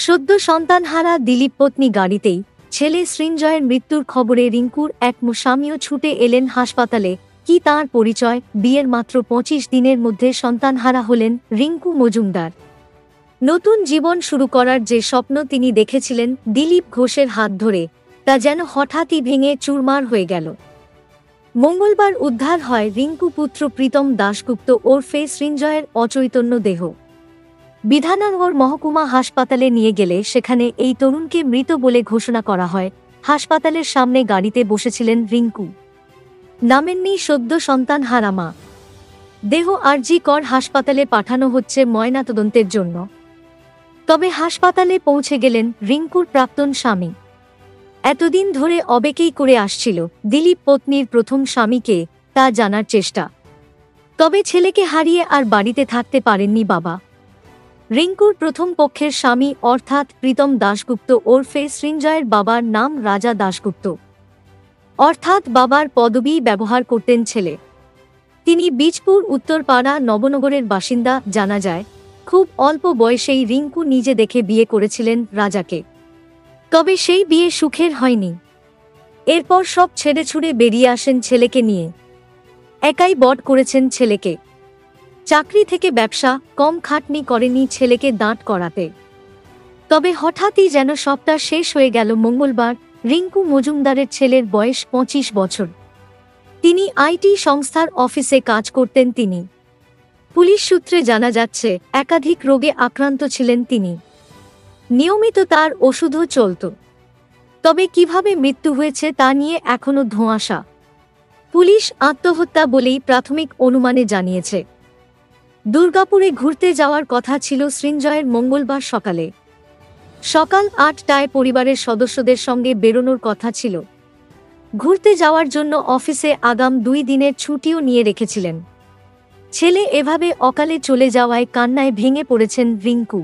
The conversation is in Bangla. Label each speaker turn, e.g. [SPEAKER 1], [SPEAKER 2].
[SPEAKER 1] সদ্য সন্তানহারা দিলীপ পত্নী গাড়িতেই ছেলে সৃঞ্জয়ের মৃত্যুর খবরে রিঙ্কুর এক স্বামীও ছুটে এলেন হাসপাতালে। কি তাঁর পরিচয়? বিয়ের মাত্র ২৫ দিনের মধ্যে সন্তানহারা হলেন রিঙ্কু মজুমদার। নতুন জীবন শুরু করার যে স্বপ্ন তিনি দেখেছিলেন দিলীপ ঘোষের হাত ধরে, তা যেন হঠাৎই ভেঙে চুরমার হয়ে গেল। মঙ্গলবার উদ্ধার হয় রিঙ্কু পুত্র প্রীতম দাশগুপ্ত ওরফে সৃঞ্জয়ের অচৈতন্য দেহ। বিধাননগর মহকুমা হাসপাতালে নিয়ে গেলে সেখানে এই তরুণকে মৃত বলে ঘোষণা করা হয়। হাসপাতালের সামনে গাড়িতে বসেছিলেন রিঙ্কু। নামেননি সদ্য সন্তানহারা মা। দেহ আরজি কর হাসপাতালে পাঠানো হচ্ছে ময়নাতদন্তের জন্য। তবে হাসপাতালে পৌঁছে গেলেন রিঙ্কুর প্রাক্তন স্বামী। এতদিন ধরে অবেকেই করে আসছিল দিলীপ পত্নীর প্রথম স্বামীকে, তা জানার চেষ্টা। তবে ছেলেকে হারিয়ে আর বাড়িতে থাকতে পারেননি বাবা। রিঙ্কুর প্রথম পক্ষের স্বামী অর্থাৎ প্রীতম দাশগুপ্ত ওরফে সৃঞ্জয়ের বাবার নাম রাজা দাশগুপ্ত, অর্থাৎ বাবার পদবি ব্যবহার করতেন ছেলে। তিনি বীজপুর উত্তরপাড়া নবনগরের বাসিন্দা জানা যায়। খুব অল্প বয়সেই রিঙ্কু নিজে দেখে বিয়ে করেছিলেন রাজাকে। তবে সেই বিয়ে সুখের হয়নি। এরপর সব ছেড়ে ছুড়ে বেরিয়ে আসেন ছেলেকে নিয়ে। একাই বড় করেছেন ছেলেকে। চাকরি থেকে ব্যবসা, কম খাটনি করেনি ছেলেকে দাঁড় করাতে। তবে হঠাৎই যেন সবটা শেষ হয়ে গেল মঙ্গলবার। রিঙ্কু মজুমদারের ছেলের বয়স ২৫ বছর। তিনি আইটি সংস্থার অফিসে কাজ করতেন। তিনি পুলিশ সূত্রে জানা যাচ্ছে একাধিক রোগে আক্রান্ত ছিলেন তিনি। নিয়মিত তার ওষুধও চলত। তবে কিভাবে মৃত্যু হয়েছে তা নিয়ে এখনও ধোঁয়াশা। পুলিশ আত্মহত্যা বলেই প্রাথমিক অনুমানে জানিয়েছে। দুর্গাপুরে ঘুরতে যাওয়ার কথা ছিল সৃঞ্জয়ের মঙ্গলবার সকালে। সকাল ৮টায় পরিবারের সদস্যদের সঙ্গে বেরোনোর কথা ছিল। ঘুরতে যাওয়ার জন্য অফিসে আগাম ২ দিনের ছুটিও নিয়ে রেখেছিলেন। ছেলে এভাবে অকালে চলে যাওয়ায় কান্নায় ভেঙে পড়েছেন রিঙ্কু।